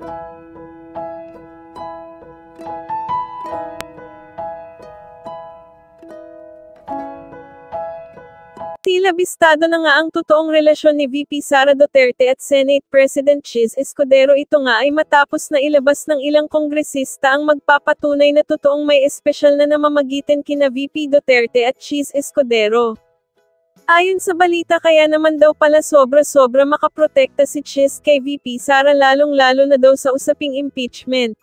Tila bistado na nga ang totoong relasyon ni VP Sara Duterte at Senate President Chis Escudero. Ito nga ay matapos na ilabas ng ilang kongresista ang magpapatunay na totoong may espesyal na namamagitan kina VP Duterte at Chis Escudero. Ayon sa balita, kaya naman daw pala sobra-sobra makaprotekta si Chis kay VP Sara, lalong-lalo na daw sa usaping impeachment.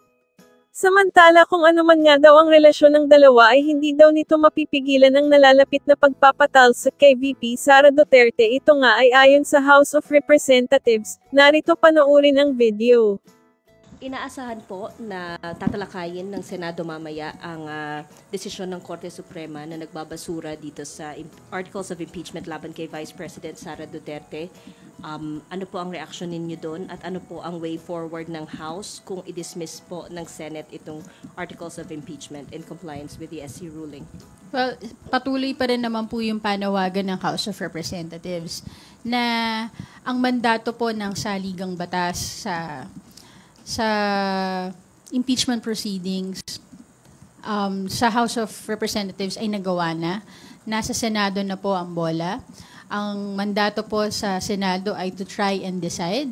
Samantala, kung ano man nga daw ang relasyon ng dalawa ay hindi daw nito mapipigilan ang nalalapit na pagpapatalsik kay VP Sara Duterte. Ito nga ay ayon sa House of Representatives. Narito panoorin ang video. Inaasahan po na tatalakayin ng Senado mamaya ang desisyon ng Korte Suprema na nagbabasura dito sa Articles of Impeachment laban kay Vice President Sara Duterte. Ano po ang reaction ninyo doon at ano po ang way forward ng House kung i-dismiss po ng Senate itong Articles of Impeachment in compliance with the SC ruling? Well, patuloy pa rin naman po yung panawagan ng House of Representatives na ang mandato po ng saligang batas sa impeachment proceedings sa House of Representatives ay nagawa na. Nasa Senado na po ang bola. Ang mandato po sa Senado ay to try and decide.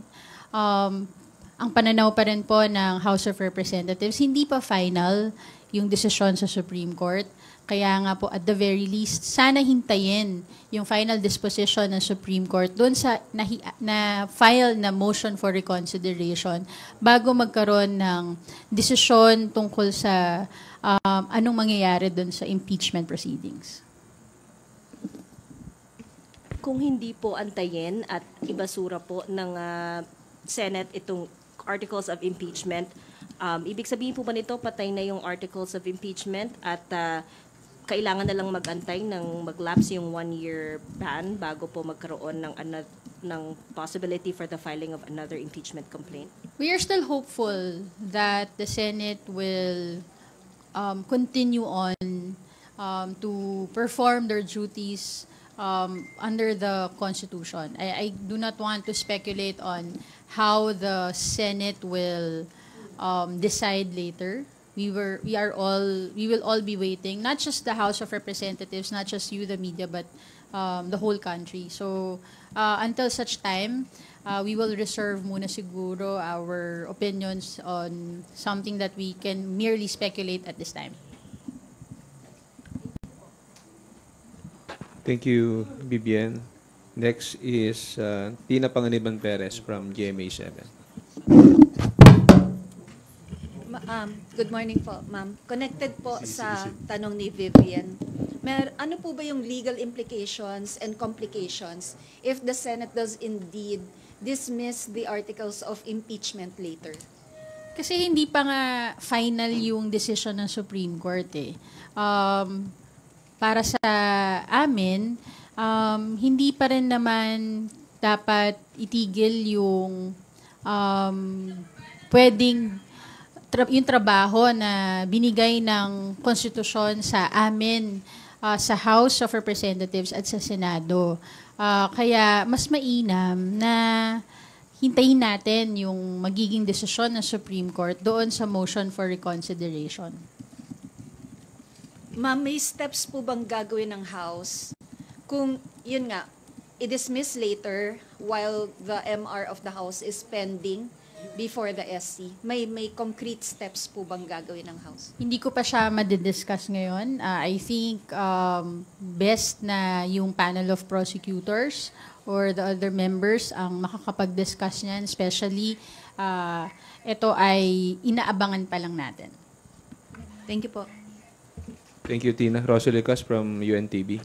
Ang pananaw pa rin po ng House of Representatives, hindi pa final yung desisyon sa Supreme Court. Kaya nga po, at the very least, sana hintayin yung final disposition ng Supreme Court doon sa na-file na motion for reconsideration bago magkaroon ng desisyon tungkol sa anong mangyayari doon sa impeachment proceedings. Kung hindi po antayin at ibasura po ng Senate itong Articles of Impeachment, ibig sabihin po ba nito patay na yung Articles of Impeachment at kailangan na lang mag-antay ng mag-lapse yung 1-year ban bago po magkaroon ng possibility for the filing of another impeachment complaint? We are still hopeful that the Senate will continue on to perform their duties under the Constitution. I do not want to speculate on how the Senate will decide later. We will all be waiting, not just the House of Representatives, not just you, the media, but the whole country. So until such time, we will reserve muna siguro our opinions on something that we can merely speculate at this time. Thank you, Bibian. Next is Tina Panganiban Perez from GMA7. Good morning po, ma'am. Connected po sa tanong ni Vivian. Ano po ba yung legal implications and complications if the Senate does indeed dismiss the articles of impeachment later? Kasi hindi pa nga final yung decision ng Supreme Court eh. Para sa amin, hindi pa rin naman dapat itigil yung pwedeng yung trabaho na binigay ng konstitusyon sa amin sa House of Representatives at sa Senado. Kaya mas mainam na hintayin natin yung magiging desisyon ng Supreme Court doon sa motion for reconsideration. Ma'am, may steps po bang gagawin ng House kung, yun nga, i-dismiss later while the MR of the House is pending before the SC? May concrete steps po bang gagawin ng House? Hindi ko pa siya madidiscuss ngayon. I think best na yung panel of prosecutors or the other members ang makakapag-discuss niyan. Especially, ito ay inaabangan pa lang natin. Thank you po. Thank you, Tina. Rosalie Cas from UNTV.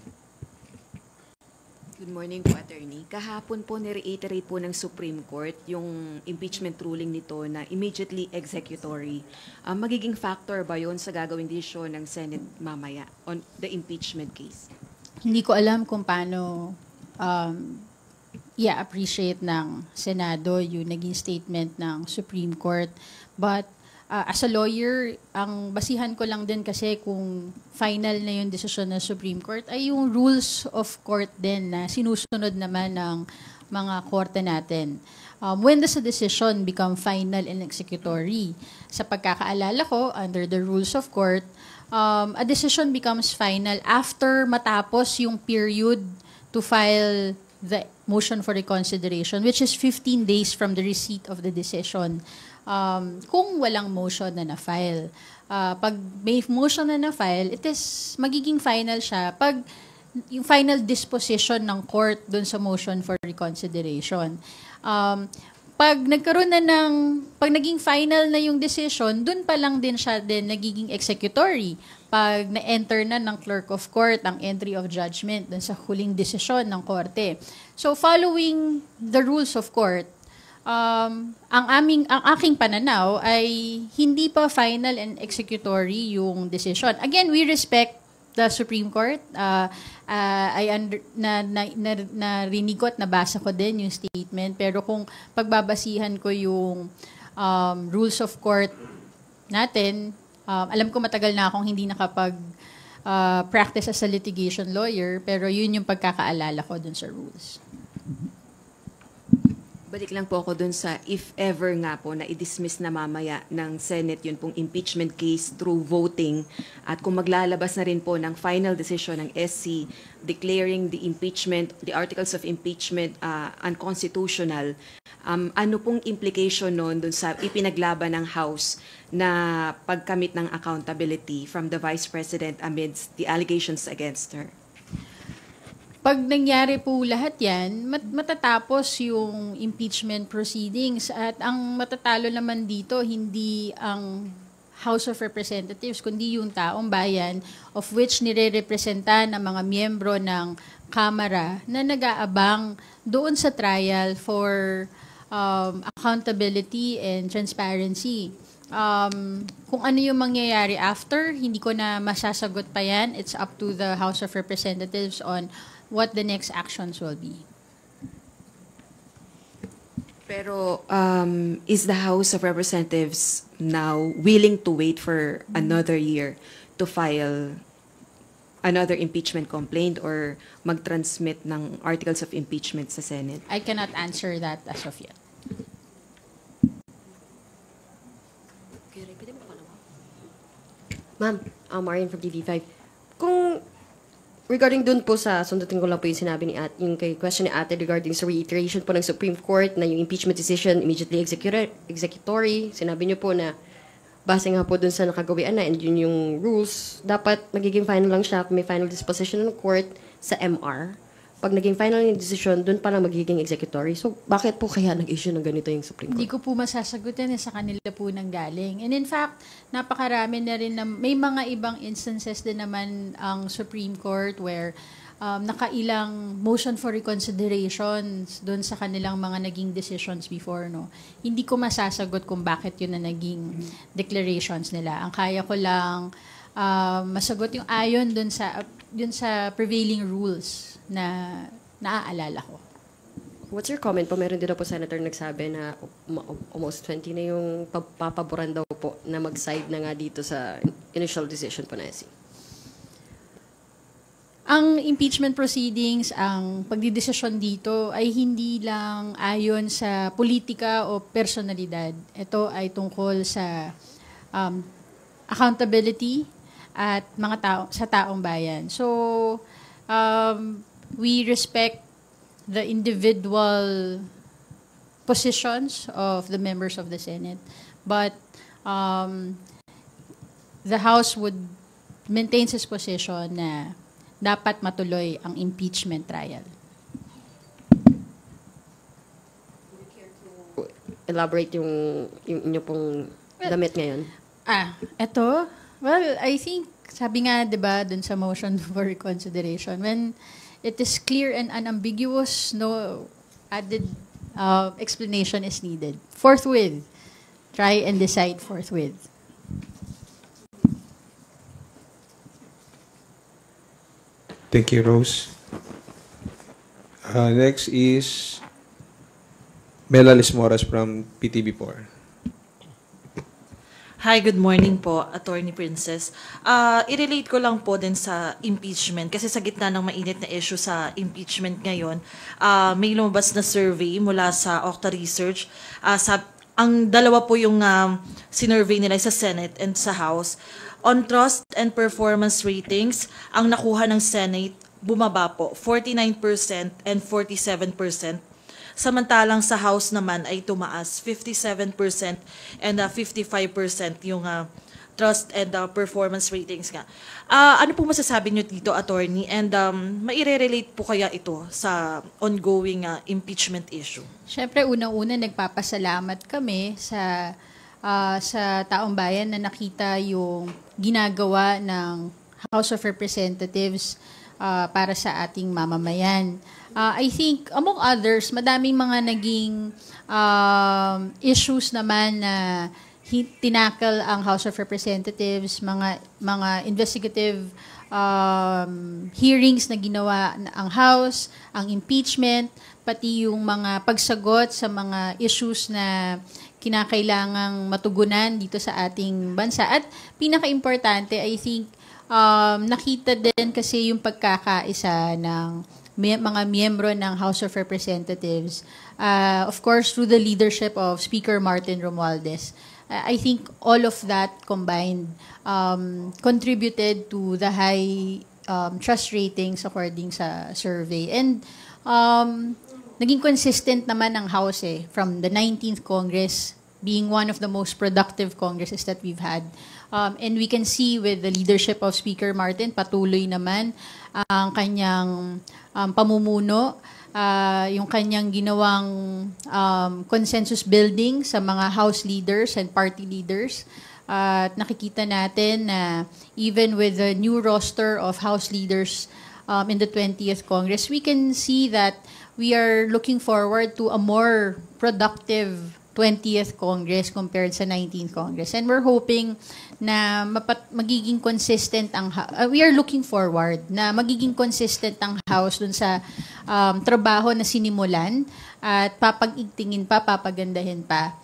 Good morning po, Attorney. Kahapon po ni-reiterate po ng Supreme Court yung impeachment ruling nito na immediately executory. Magiging factor ba yun sa gagawing desisyon ng Senate mamaya on the impeachment case? Hindi ko alam kung paano i-appreciate ng Senado yung naging statement ng Supreme Court. But as a lawyer, ang basihan ko lang din kasi kung final na yung desisyon ng Supreme Court ay yung rules of court din na sinusunod naman ng mga korte natin. when does a decision become final and executory? Sa pagkakaalala ko, under the rules of court, a decision becomes final after matapos yung period to file the motion for reconsideration, which is 15 days from the receipt of the decision. Kung walang motion na na-file. Pag may motion na na-file, it is magiging final siya pag yung final disposition ng court dun sa motion for reconsideration. Pag naging final na yung decision, dun pa lang din siya din nagiging executory. Pag na-enter na ng clerk of court ang entry of judgment dun sa huling desisyon ng korte. So following the rules of court, ang aking pananaw ay hindi pa final and executory yung decision. Again, we respect the Supreme Court. Narinig ko at nabasa ko din yung statement. Pero kung pagbabasihan ko yung rules of court natin, alam ko matagal na akong hindi nakapag-practice as a litigation lawyer, pero yun yung pagkakaalala ko dun sa rules. Balik lang po ako dun sa if ever nga po na i-dismiss na mamaya ng Senate yun pong impeachment case through voting at kung maglalabas na rin po ng final decision ng SC declaring the impeachment, the articles of impeachment unconstitutional, ano pong implication nun dun sa ipinaglaban ng House na pagkamit ng accountability from the Vice President amidst the allegations against her? Pag nangyari po lahat yan, matatapos yung impeachment proceedings at ang matatalo naman dito, hindi ang House of Representatives, kundi yung taong bayan of which nire-representa ng mga miyembro ng Kamara na nag-aabang doon sa trial for accountability and transparency. Kung ano yung mangyayari after, hindi ko na masasagot pa yan. It's up to the House of Representatives on what the next actions will be. Pero is the House of Representatives now willing to wait for another year to file another impeachment complaint or mag-transmit ng articles of impeachment sa Senate? I cannot answer that as of yet. Ma'am, Marian from TV5. Kung regarding dun po sa, sundutin ko lang po yung sinabi ni Ate, yung kay question ni Ate regarding sa reiteration po ng Supreme Court na yung impeachment decision immediately executory, sinabi niyo po na base nga po dun sa nakagawian na and yun yung rules, dapat magiging final lang siya kung may final disposition ng court sa MR. Pag naging final yung decision, dun pa lang magiging executory. So, bakit po kaya nag-issue ng ganito yung Supreme Court? Hindi ko po masasagutin sa kanila po nang galing. And in fact, napakarami na rin na may mga ibang instances din naman ang Supreme Court where nakailang motion for reconsideration doon sa kanilang mga naging decisions before. No? Hindi ko masasagot kung bakit yun na naging declarations nila. Ang kaya ko lang masagot yung ayon doon sa prevailing rules na naaalala ko. What's your comment po? Meron din po Senator nagsabi na almost 20 na yung papaboran daw po na mag-side na nga dito sa initial decision po na SC. Ang impeachment proceedings, ang pagdidesisyon dito ay hindi lang ayon sa politika o personalidad. Ito ay tungkol sa accountability at sa taong bayan. So, we respect the individual positions of the members of the Senate, but the House would maintain its position na dapat matuloy ang impeachment trial. Elaborate yung inyo pong damit ngayon. Eto? Well, I think, sabi nga, di ba, dun sa motion for reconsideration, when it is clear and unambiguous, no added explanation is needed. Forthwith. Try and decide forthwith. Thank you, Rose. Next is Mela Lismoras from PTV4. Hi, good morning po, Attorney Princess. I-relate ko lang po din sa impeachment kasi sa gitna ng mainit na issue sa impeachment ngayon, may lumabas na survey mula sa Okta Research. Ang dalawa po yung sinurvey nila sa Senate and sa House. On trust and performance ratings, ang nakuha ng Senate bumaba po, 49% and 47%. Samantalang sa House naman ay tumaas 57% and 55% yung trust and performance ratings nga. Ano po masasabi niyo dito, Attorney? And maire-relate po kaya ito sa ongoing impeachment issue? Siyempre, unang-una nagpapasalamat kami sa taong bayan na nakita yung ginagawa ng House of Representatives para sa ating mamamayan. I think, among others, madaming mga naging issues naman na tinakal ang House of Representatives, mga investigative hearings na ginawa ang House, ang impeachment, pati yung mga pagsagot sa mga issues na kinakailangang matugunan dito sa ating bansa. At pinaka-importante, I think, nakita din kasi yung pagkakaisa ng mga miyembro ng House of Representatives, of course, through the leadership of Speaker Martin Romualdez. I think all of that combined contributed to the high trust ratings according sa survey. And naging consistent naman ang House from the 19th Congress being one of the most productive Congresses that we've had. And we can see with the leadership of Speaker Martin, patuloy naman ang kanyang pamumuno, yung kanyang ginawang consensus building sa mga House leaders and party leaders. At nakikita natin na even with the new roster of House leaders in the 20th Congress, we can see that we are looking forward to a more productive 20th Congress compared sa 19th Congress. And we're hoping na magiging consistent we are looking forward na magiging consistent ang House dun sa trabaho na sinimulan at papag-igtingin pa, papagandahin pa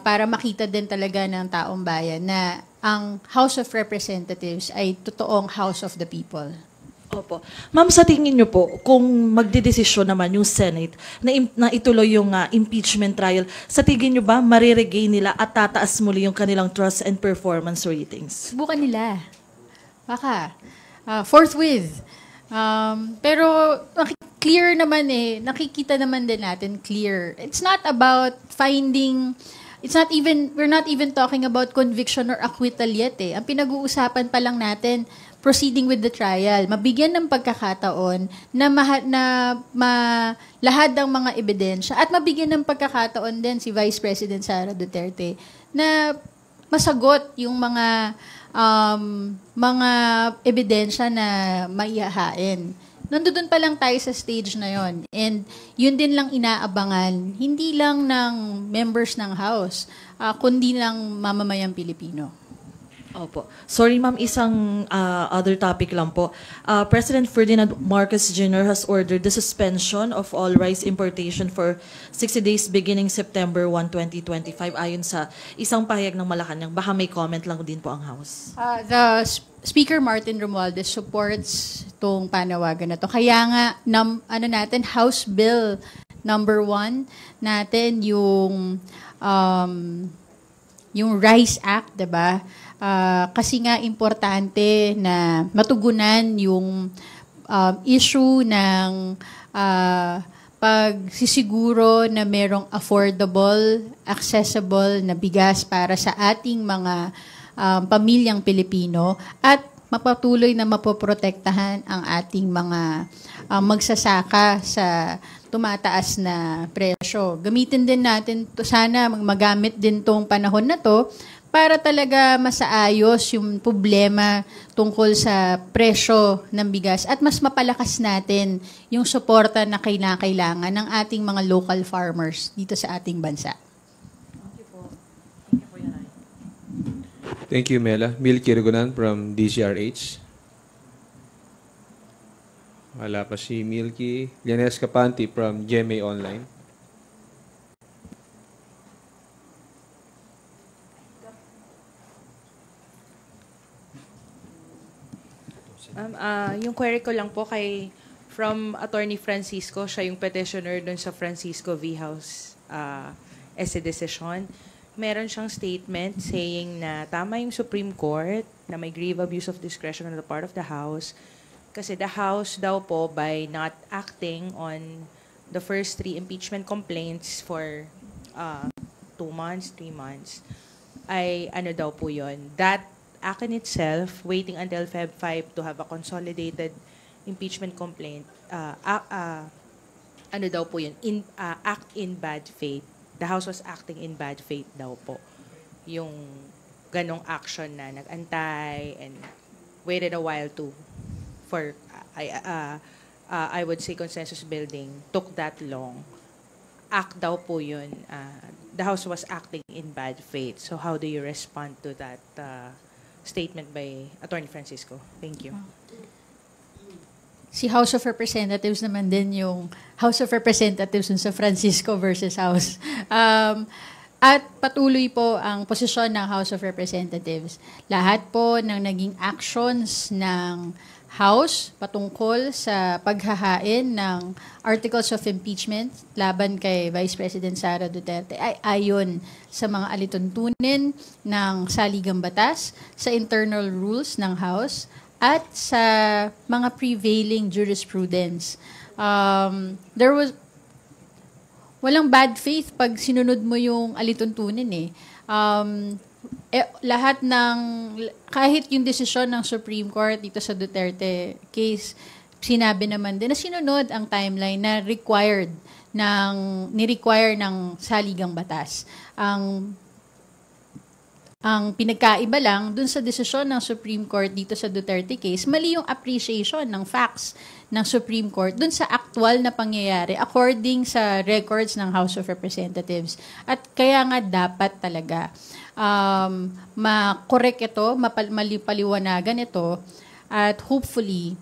para makita din talaga ng taong bayan na ang House of Representatives ay totoong House of the People. Opo. Ma'am, sa tingin niyo po, kung magdedesisyon naman yung Senate na ituloy yung impeachment trial, sa tingin niyo ba mariregain nila at tataas muli yung kanilang trust and performance ratings? Subukan nila. Baka. Forthwith. Pero clear naman nakikita naman din natin clear. It's not about we're not even talking about conviction or acquittal yet Ang pinag-uusapan pa lang natin, proceeding with the trial, mabigyan ng pagkakataon na lahat ng mga ebidensya at mabigyan ng pagkakataon din si Vice President Sara Duterte na masagot yung mga ebidensya na maihahain. Nandoon pa lang tayo sa stage na yon. And yun din lang inaabangan, hindi lang ng members ng House, kundi ng mamamayang Pilipino. Opo. Sorry ma'am, isang other topic lang po. President Ferdinand Marcos Jr. has ordered the suspension of all rice importation for 60 days beginning September 1, 2025 ayon sa isang pahayag ng Malacanang. Baka may comment lang din po ang House. The Speaker Martin Romualdez supports tong panawagan na to. Kaya nga, House Bill number 1 natin yung Rice Act, diba? Kasi nga importante na matugunan yung issue ng pagsisiguro na merong affordable, accessible na bigas para sa ating mga pamilyang Pilipino at mapatuloy na mapoprotektahan ang ating mga magsasaka sa tumataas na presyo. Gamitin din natin to, sana magamit din tong panahon na to para talaga masaayos yung problema tungkol sa presyo ng bigas at mas mapalakas natin yung suporta na kailangan ng ating mga local farmers dito sa ating bansa. Thank you, Mela. Milky Regunan from DCRH. Wala pa si Milky. Lianes Capanti from GMA Online. Yung query ko lang po from Attorney Francisco, siya yung petitioner dun sa Francisco V. House essay decision. Meron siyang statement saying na tama yung Supreme Court na may grave abuse of discretion on the part of the House kasi the House daw po by not acting on the first 3 impeachment complaints for 2 months, 3 months, ay ano daw po yun. That act in itself, waiting until Feb 5 to have a consolidated impeachment complaint, ano daw po yun, act in bad faith. The House was acting in bad faith daw po. Yung ganong action na nag-antay and waited a while for I would say consensus building took that long. Act daw po yun. The House was acting in bad faith. So how do you respond to that statement by Attorney Francisco? Thank you. Si House of Representatives naman din yung House of Representatives sa Francisco versus House. At patuloy po ang posisyon ng House of Representatives. Lahat po ng naging actions ng House patungkol sa paghahain ng articles of impeachment laban kay Vice President Sara Duterte ay ayon sa mga alituntunin ng saligang batas, sa internal rules ng House, at sa mga prevailing jurisprudence. Walang bad faith pag sinunod mo yung alituntunin eh. Lahat ng, kahit yung desisyon ng Supreme Court dito sa Duterte case, sinabi naman din na sinunod ang timeline na ni-require ng saligang batas. Ang pinagkaiba lang dun sa desisyon ng Supreme Court dito sa Duterte case, mali yung appreciation ng facts ng Supreme Court dun sa actual na pangyayari according sa records ng House of Representatives. At kaya nga dapat talaga ma-correct ito, mapaliwanagan ito, at hopefully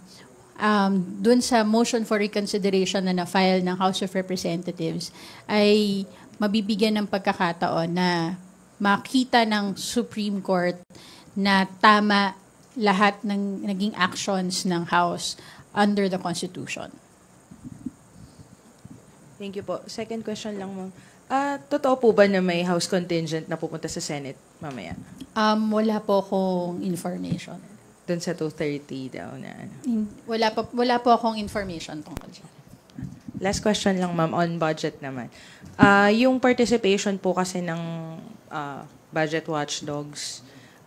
dun sa motion for reconsideration na na-file ng House of Representatives ay mabibigyan ng pagkakataon na makita ng Supreme Court na tama lahat ng naging actions ng House under the Constitution. Thank you po. Second question lang, ma'am. Totoo po ba na may House contingent na pupunta sa Senate mamaya? Wala po akong information. Doon sa 2:30 daw na ano. Wala po akong information tungkol dyan. Last question lang, ma'am, on budget naman. Yung participation po kasi ng budget watchdogs,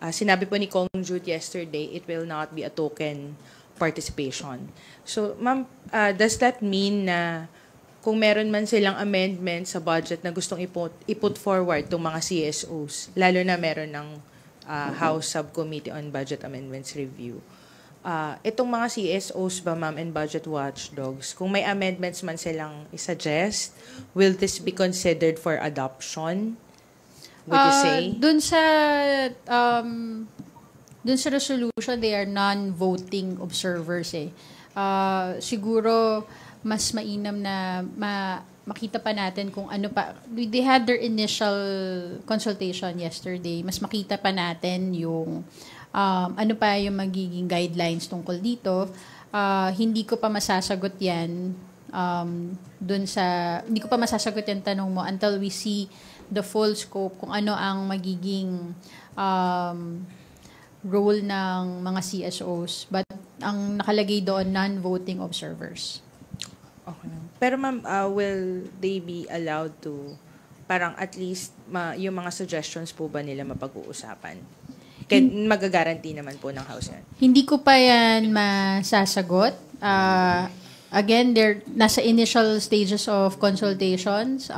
sinabi po ni Kong Jude yesterday, it will not be a token participation. So, ma'am, does that mean na kung meron man silang amendment sa budget na gustong iput forward itong mga CSOs, lalo na meron ng House Subcommittee on Budget Amendments Review, itong mga CSOs ba, ma'am, and budget watchdogs, kung may amendments man silang isuggest, will this be considered for adoption? Would you say? Dun sa resolution, they are non-voting observers eh. Siguro, mas mainam na makita pa natin kung ano pa. They had their initial consultation yesterday. Mas makita pa natin yung ano pa yung magiging guidelines tungkol dito. Hindi ko pa masasagot yan hindi ko pa masasagot yung tanong mo until we see the full scope kung ano ang magiging role ng mga CSOs. But ang nakalagay doon, non-voting observers. Okay. Pero ma'am, will they be allowed to, parang at least, yung mga suggestions po ba nila mapag-uusapan? Magagaranti naman po ng House yan. Hindi ko pa yan masasagot. Again, they're nasa initial stages of consultations.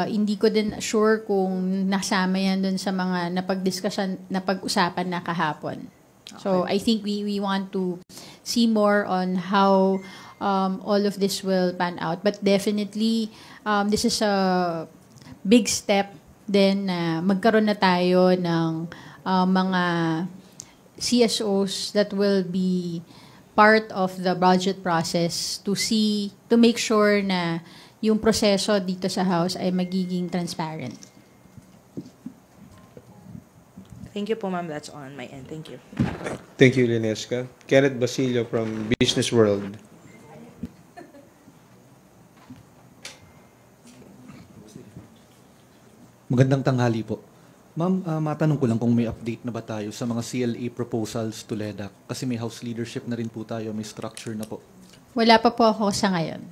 Hindi ko din sure kung nasama yan dun sa mga napag-usapan na kahapon. Okay. So, I think we want to see more on how all of this will pan out. But definitely, this is a big step din na magkaroon na tayo ng mga CSOs that will be part of the budget process to make sure na yung proseso dito sa House ay magiging transparent. Thank you po, ma'am. That's on my end. Thank you. Thank you, Linesca. Kenneth Basilio from Business World. Magandang tanghali po. Ma'am, matanong ko lang kung may update na ba tayo sa mga CLA proposals to LEDAC? Kasi may House leadership na rin po tayo, may structure na po. Wala pa po ako sa ngayon.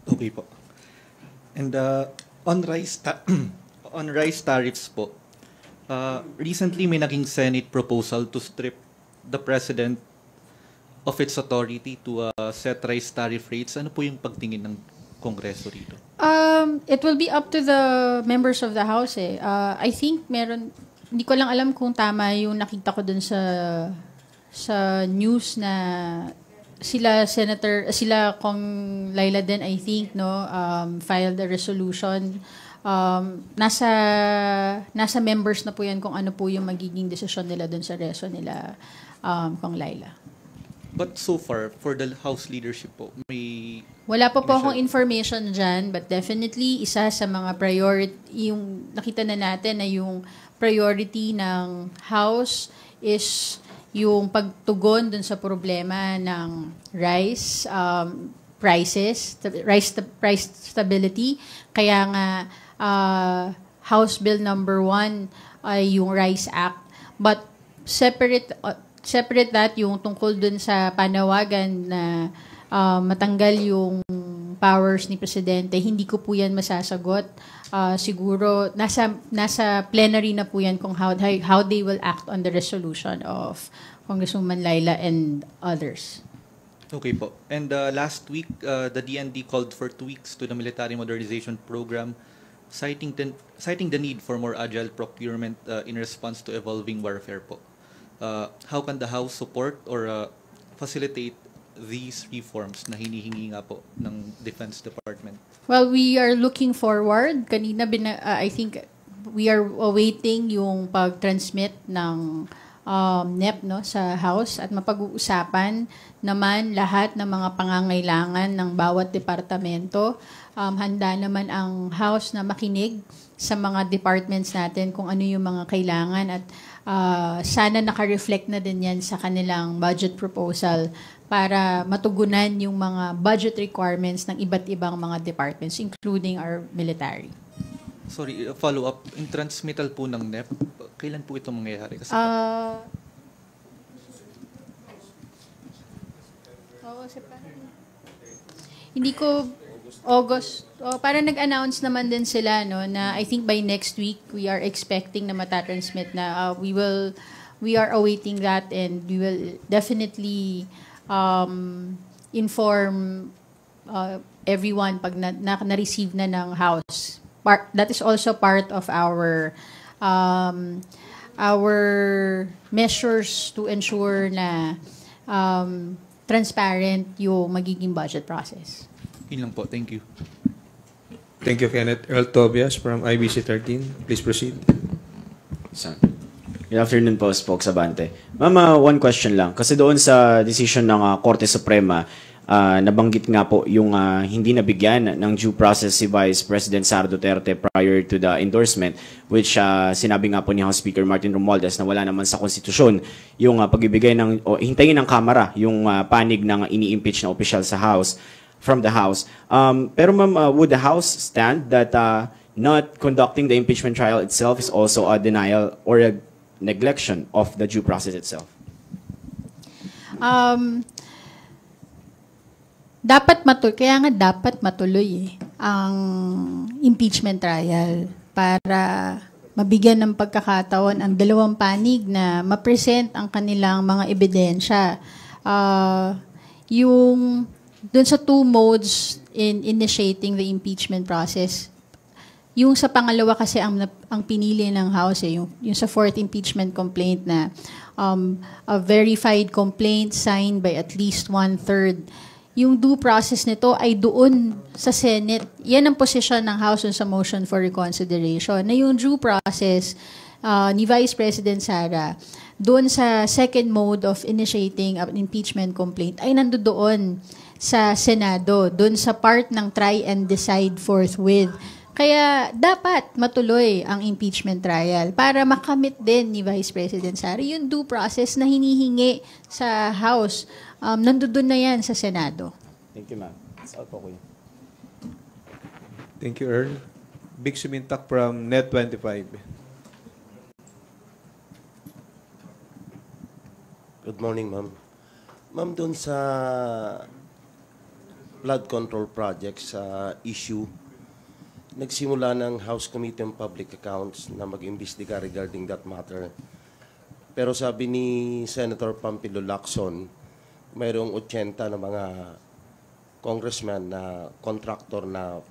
Okay po. And on on rice tariffs po, recently may naging Senate proposal to strip the President of its authority to set rice tariff rates. Ano po yung pagtingin ng Kongreso rito? It will be up to the members of the House eh. I think hindi ko lang alam kung tama yung nakita ko dun sa news na sila Kong Laila din, I think, filed a resolution. Nasa members na po yan kung ano po yung magiging desisyon nila dun sa reso nila, Kong Laila. But so far, for the House leadership po, may... Wala pa po akong information dyan, but definitely isa sa mga priority, yung nakita na natin na yung priority ng House is yung pagtugon dun sa problema ng rice prices, price stability. Kaya nga House Bill number 1 ay yung Rice Act. But separate that yung tungkol dun sa panawagan na matanggal yung powers ni Presidente, hindi ko po yan masasagot. Siguro nasa plenary na po yan kung how they will act on the resolution of Congresswoman Laila and others. Okay po. And last week, the DND called for tweaks to the military modernization program, citing the need for more agile procurement in response to evolving warfare po. How can the House support or facilitate these reforms na hinihingi nga po ng Defense Department? Well, we are looking forward. Kanina, I think we are awaiting yung pag-transmit ng NEP sa House at mapag-uusapan naman lahat ng mga pangangailangan ng bawat departamento. Handa naman ang House na makinig sa mga departments natin kung ano yung mga kailangan at sana naka-reflect na din yan sa kanilang budget proposal para matugunan yung mga budget requirements ng iba't ibang mga departments, including our military. Sorry, follow-up. Yung transmittal po ng NEP, kailan po ito mangyayari? Kasi hindi ko August. Para nag-announce naman din sila na I think by next week we are expecting na matatransmit na we are awaiting that and we will definitely inform everyone pag na-receive na ng House. That is also part of our measures to ensure na transparent yung magiging budget process. Yun lang po. Thank you. Thank you, Kenneth. Earl Tobias from IBC 13. Please proceed. Good afternoon po, Spokes Abante. Ma'am, one question lang. Kasi doon sa decision ng Korte Suprema, nabanggit nga po yung hindi nabigyan ng due process si Vice President Sara Duterte prior to the endorsement, which sinabi nga po ni House Speaker Martin Romualdez na wala naman sa konstitusyon yung pagbibigay hintayin ng Kamara yung panig ng ini-impeach na opisyal sa House, from the House. Pero ma'am, would the House stand that not conducting the impeachment trial itself is also a denial or a neglection of the due process itself? Kaya nga dapat matuloy ang impeachment trial para mabigyan ng pagkakataon ang dalawang panig na ma-present ang kanilang mga ebidensya. Yung dun sa two modes in initiating the impeachment process, yung sa pangalawa kasi ang pinili ng House, yung sa fourth impeachment complaint na a verified complaint signed by at least 1/3. Yung due process nito ay doon sa Senate. Yan ang posisyon ng House sa motion for reconsideration. Na yung due process ni Vice President Sara, doon sa second mode of initiating an impeachment complaint, ay nandoon sa Senado, doon sa part ng try and decide forthwith Kaya dapat matuloy ang impeachment trial para makamit din ni Vice President Sara yung due process na hinihingi sa House. Nandun na yan sa Senado. Thank you, ma'am. That's all po, kuya. Thank you, Earl. Big Sumintak from Net25. Good morning, ma'am. Ma'am, doon sa flood control projects issue, nagsimula ng House Committee on Public Accounts na mag-imbestiga regarding that matter. Pero sabi ni Senator Pampilo Lacson, mayroong 80 na mga congressman na contractor na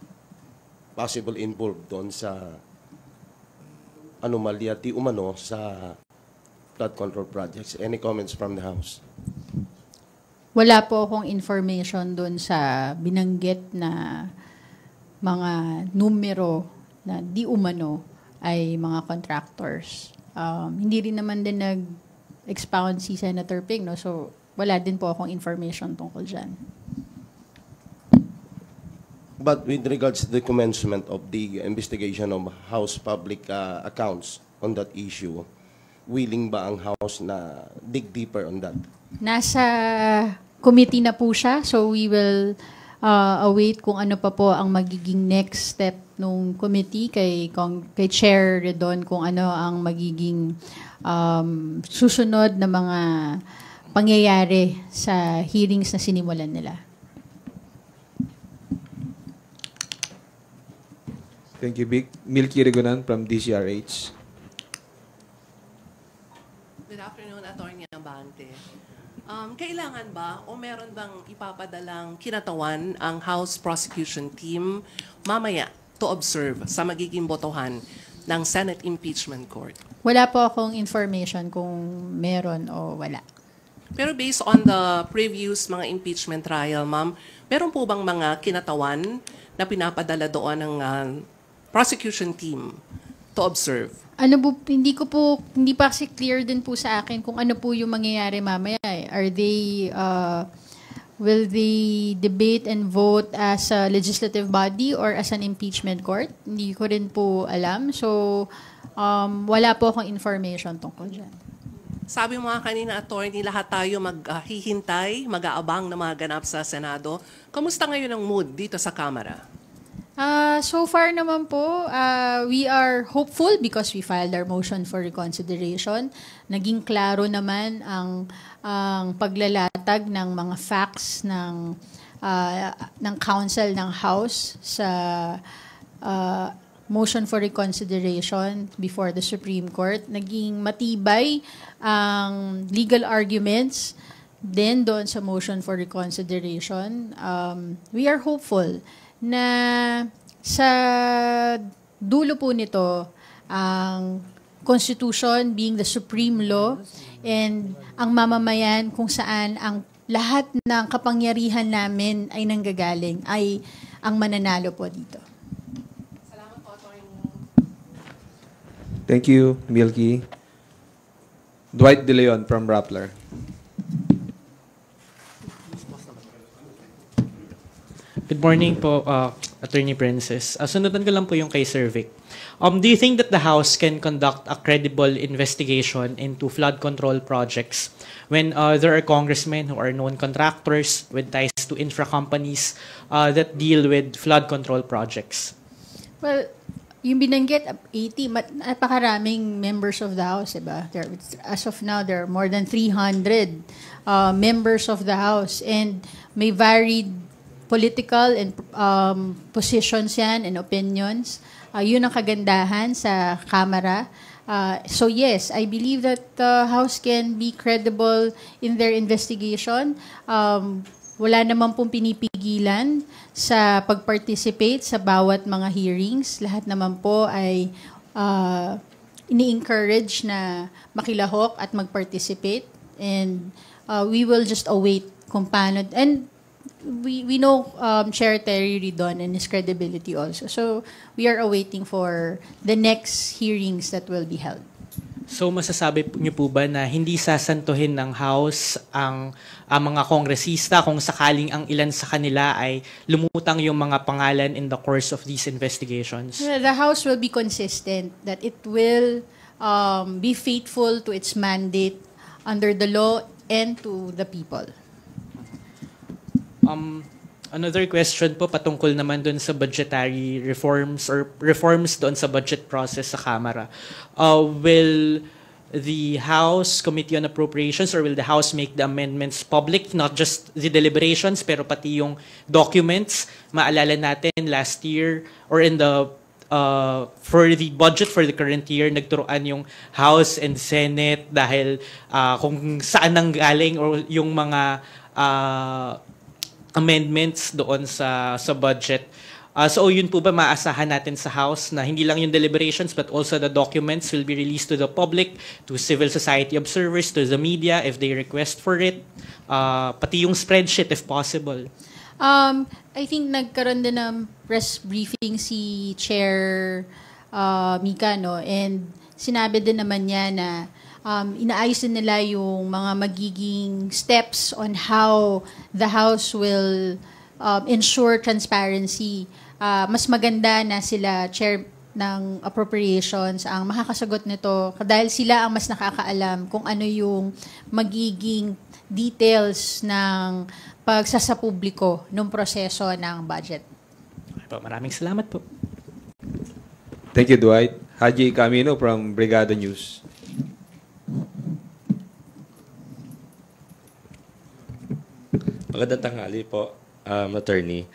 possible involved doon sa anomalya di umano sa flood control projects. Any comments from the House? Wala po akong information doon sa binanggit na mga numero na di umano ay mga contractors. Hindi rin naman din nag-expound si Senator Ping, no? So wala din po akong information tungkol dyan. But with regards to the commencement of the investigation of House Public Accounts on that issue, willing ba ang House na dig deeper on that? Nasa committee na po siya, so we will await kung ano pa po ang magiging next step nung committee kay Chair Redon kung ano ang magiging susunod na mga pangyayari sa hearings na sinimulan nila. Thank you, Vic. Milky Regonan from DCRH. Good afternoon, Attorney Abante. Kailangan ba o meron bang ipapadalang kinatawan ang House Prosecution Team mamaya to observe sa magiging botohan ng Senate Impeachment Court? Wala po akong information kung meron o wala. Pero based on the previous mga impeachment trial, ma'am, meron po bang mga kinatawan na pinapadala doon ng prosecution team to observe? Hindi pa kasi clear din po sa akin kung ano po yung mangyayari mamaya. Are they, will they debate and vote as a legislative body or as an impeachment court? Hindi ko rin po alam. So, wala po akong information tungkol dyan. Sabi mo nga kanina, Attorney, lahat tayo maghihintay, mag-aabang na mga ganap sa Senado. Kamusta ngayon ang mood dito sa Kamara? So far naman po, we are hopeful because we filed our motion for reconsideration. Naging klaro naman ang paglalatag ng mga facts ng counsel ng House sa motion for reconsideration before the Supreme Court. Naging matibay ang legal arguments din doon sa motion for reconsideration. We are hopeful na sa dulo po nito, ang Constitution being the supreme law and ang mamamayan kung saan ang lahat ng kapangyarihan namin ay nanggagaling ay ang mananalo po dito. Salamat po, Attorney. Thank you, Milky. Dwight De Leon from Rappler. Good morning po, Attorney Princess. Sundutan ko lang po yung kay Sir Vic. Do you think that the House can conduct a credible investigation into flood control projects when there are congressmen who are known contractors with ties to infra companies that deal with flood control projects? Well, yung binanggit, 80, napakaraming members of the House, diba? As of now, there are more than 300 members of the House and may varied political and positions yan and opinions. Yun ang kagandahan sa Kamara. So yes, I believe that the House can be credible in their investigation. Wala naman pong pinipigilan sa pag-participate sa bawat mga hearings. Lahat naman po ay ini-encourage na makilahok at mag-participate. And we will just await kung paano. And we know Chair Terry Ridon and his credibility also. So we are awaiting for the next hearings that will be held. So masasabi niyo po ba na hindi sasantuhin ng House ang mga kongresista kung sakaling ang ilan sa kanila ay lumutang yung mga pangalan in the course of these investigations? The House will be consistent that it will be faithful to its mandate under the law and to the people. Another question po patungkol naman doon sa budgetary reforms or reforms doon sa budget process sa Kamara. Will the House Committee on Appropriations or will the House make the amendments public, not just the deliberations pero pati yung documents? Maalala natin last year or in the for the budget for the current year, nagturuan yung House and Senate dahil kung saan nanggaling or yung mga amendments doon sa budget. So yun po ba maasahan natin sa House na hindi lang yung deliberations but also the documents will be released to the public, to civil society observers, to the media if they request for it, pati yung spreadsheet if possible? I think nagkaroon din ng press briefing si Chair Mika, no? And sinabi din naman niya na inaayos din nila yung mga magiging steps on how the House will ensure transparency. Mas maganda na sila Chair ng Appropriations ang makakasagot nito dahil sila ang mas nakakaalam kung ano yung magiging details ng pagsasapubliko ng proseso ng budget. Maraming salamat po. Thank you, Dwight. Haji Camino from Brigada News. Magandang tanghali po, attorney.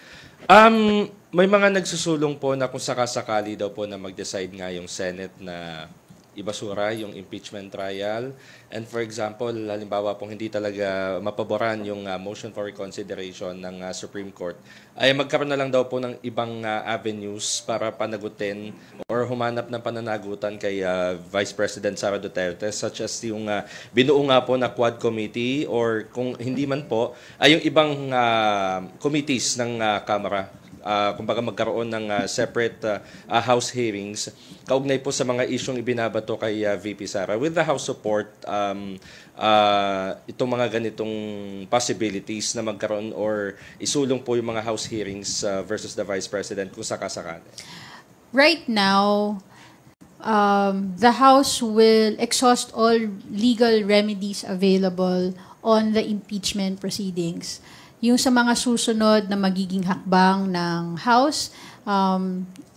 May mga nagsusulong po na kung sakasakali daw po na mag-decide nga yung Senate na ibasura yung impeachment trial. And for example, halimbawa pong hindi talaga mapaboran yung motion for reconsideration ng Supreme Court, ay magkaroon na lang daw po ng ibang avenues para panagutin or humanap ng pananagutan kay Vice President Sara Duterte, such as yung binuo nga po na Quad Committee or kung hindi man po, ay yung ibang committees ng Kamara. Kumbaga magkaroon ng separate House hearings kaugnay po sa mga isyong ibinabato kay VP Sara. With the House support, itong mga ganitong possibilities na magkaroon or isulong po yung mga House hearings versus the Vice President kung sakasakali. Right now, the House will exhaust all legal remedies available on the impeachment proceedings. Yung sa mga susunod na magiging hakbang ng House,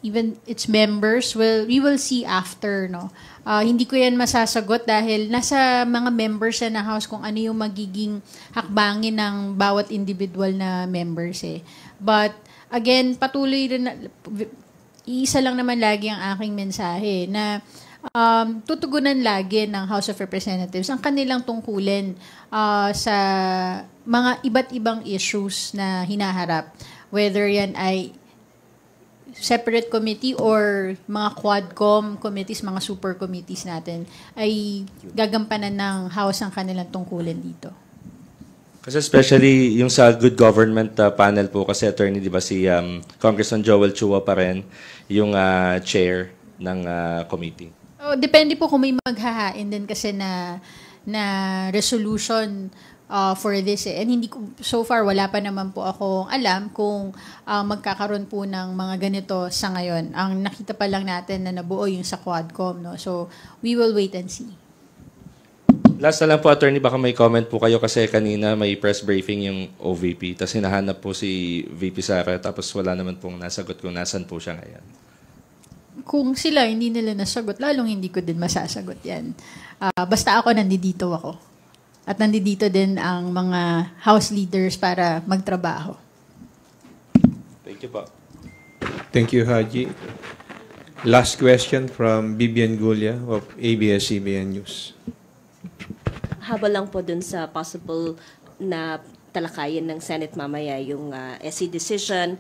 even its members, we will see after, no? Hindi ko yan masasagot dahil nasa mga members ng House kung ano yung magiging hakbangin ng bawat individual na members eh. But again, patuloy rin iisa lang naman lagi ang aking mensahe na tutugunan lagi ng House of Representatives ang kanilang tungkulin sa mga iba't ibang issues na hinaharap. Whether yan ay separate committee or mga quadcom committees, mga super committees natin, ay gagampanan ng House ang kanilang tungkulin dito. Kasi especially yung sa good government panel po, kasi attorney, di ba si Congressman Joel Chua pa rin, yung chair ng committee. Depende po kung may maghahain din kasi na resolution for this eh. And hindi ko, so far wala pa naman po akong alam kung magkakaroon po ng mga ganito sa ngayon. Ang nakita pa lang natin na nabuo yung sa Quadcom, no? So we will wait and see. Last na lang po, attorney, baka may comment po kayo kasi kanina may press briefing yung OVP, tapos hinahanap po si VP Sara, tapos wala naman pong nasagot kung nasan po siya ngayon. Kung sila hindi nila nasagot, lalong hindi ko din masasagot yan. Basta ako, nandito ako. At nandito din ang mga House leaders para magtrabaho. Thank you po. Thank you, Haji. Last question from Bibian Gulia of ABS-CBN News. Habol lang po dun sa possible na talakayin ng Senate mamaya yung SC decision.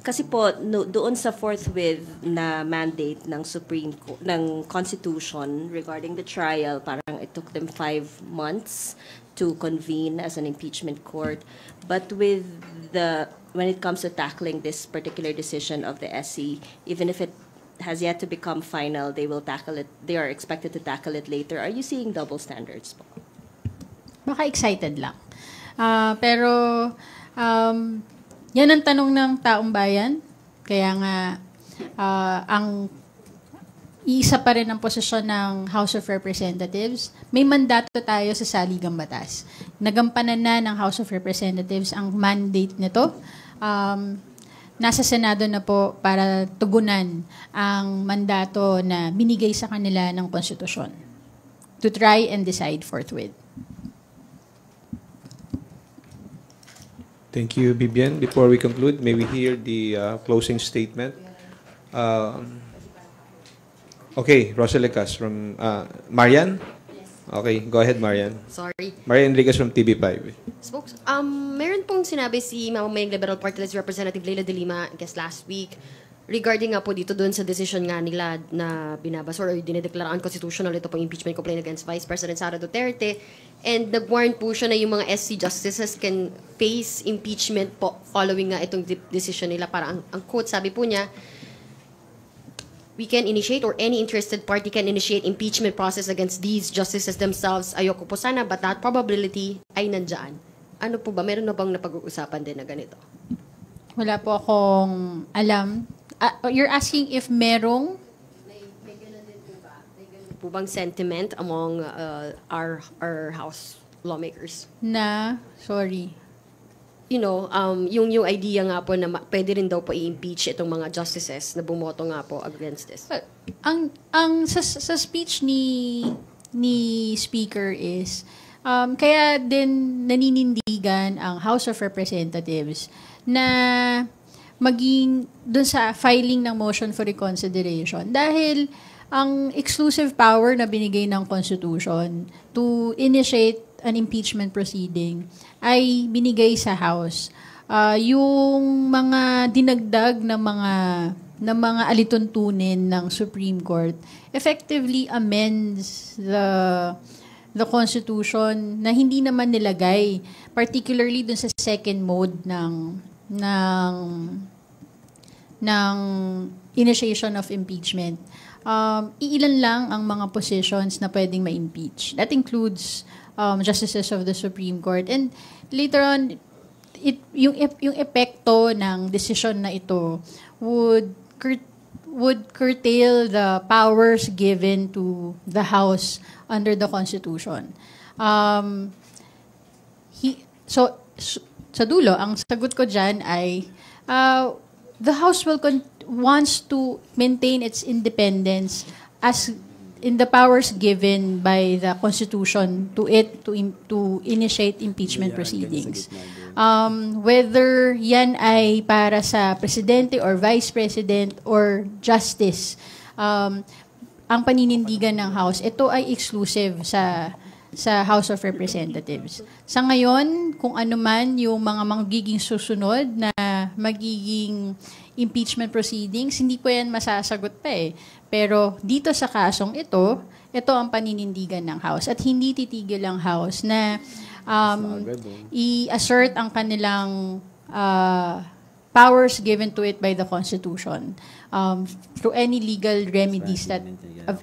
Kasi po doon sa forthwith na mandate ng Supreme Court, ng Constitution regarding the trial, parang it took them 5 months to convene as an impeachment court. But when it comes to tackling this particular decision of the SC, even if it has yet to become final. They will tackle it. They are expected to tackle it later. Are you seeing double standards po? Baka excited lang. Pero yan ang tanong ng taong bayan. Kaya nga ang iisa pa rin ang posisyon ng House of Representatives. May mandato tayo sa Saligang Batas. Nagampanan na ng House of Representatives ang mandate nito. Nasa Senado na po para tugunan ang mandato na binigay sa kanila ng konstitusyon to try and decide forthwith. Thank you, Bibian. Before we conclude, may we hear the closing statement? Okay, Rosel Lecas from Marian? Okay, go ahead, Marian. Sorry. Marian Enriquez from TV5. Spokes, meron pong sinabi si Mamamayang Liberal Party List Representative Leila de Lima, I guess last week, regarding nga po dito doon sa decision nga nila na binabasor or dinedeklara unconstitutional ito pong impeachment complaint against Vice President Sara Duterte. And nag-warn po siya na yung mga SC justices can face impeachment po following nga itong decision nila. Para ang quote, sabi po niya, we can initiate or any interested party can initiate impeachment process against these justices themselves. Ayoko po sana, but that probability ay nandyan. Ano po ba? Meron na bang napag-uusapan din na ganito? Wala po akong alam. You're asking if merong? May ganun din po ba? May ganun po bang sentiment among our House lawmakers? Sorry. You know, yung idea nga po na pwede rin daw po i-impeach itong mga justices na bumoto nga po against this. Sa speech ni Speaker is, kaya din naninindigan ang House of Representatives na maging dun sa filing ng motion for reconsideration. Dahil ang exclusive power na binigay ng Constitution to initiate an impeachment proceeding ay binigay sa House. Yung mga dinagdag na mga alituntunin ng Supreme Court effectively amends the Constitution na hindi naman nilagay, particularly dun sa second mode ng initiation of impeachment. Iilan lang ang mga positions na pwedeng ma-impeach. That includes justices of the Supreme Court. And later on, yung epekto ng decision na ito would curtail the powers given to the House under the Constitution. Sa dulo, ang sagot ko dyan ay the House wants to maintain its independence as in the powers given by the Constitution to initiate impeachment proceedings. Whether yan ay para sa Presidente or Vice President or Justice, ang paninindigan ng House, ito ay exclusive sa House of Representatives. Sa ngayon, kung ano man yung mga magiging susunod na magiging impeachment proceedings, hindi ko yan masasagot pa eh. Pero dito sa kasong ito ang paninindigan ng House. At hindi titigil ang House na i-assert ang kanilang powers given to it by the Constitution through any legal remedies that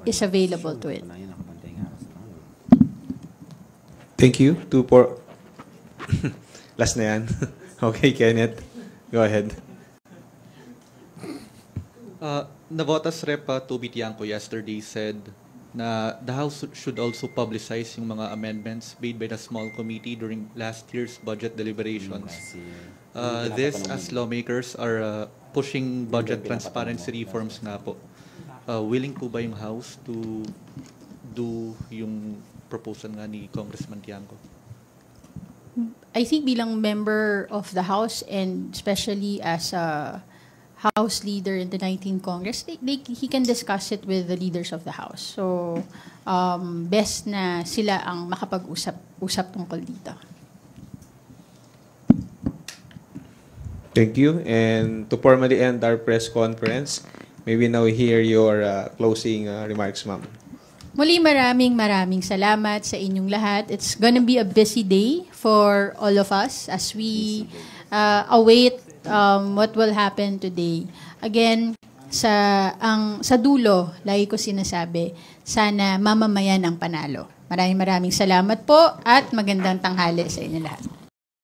is available to it. Thank you. Last na yan. Okay, Kenneth. Go ahead. Navotas Rep. Toby Tiangco yesterday said na the House should also publicize yung mga amendments made by the small committee during last year's budget deliberations. This, as lawmakers, are pushing budget transparency reforms nga po. Willing po ba yung House to do yung proposal nga ni Congressman Tiangco? I think bilang member of the House and especially as a House leader in the 19th Congress, he can discuss it with the leaders of the House. So, best na sila ang makapag-usap tungkol dito. Thank you. And to formally end our press conference, may we now hear your closing remarks, ma'am. Muli maraming salamat sa inyong lahat. It's gonna be a busy day for all of us as we await what will happen today. Again, sa dulo, lagi ko sinasabi, sana mamamayan ang panalo. Maraming salamat po at magandang tanghali sa inyo lahat.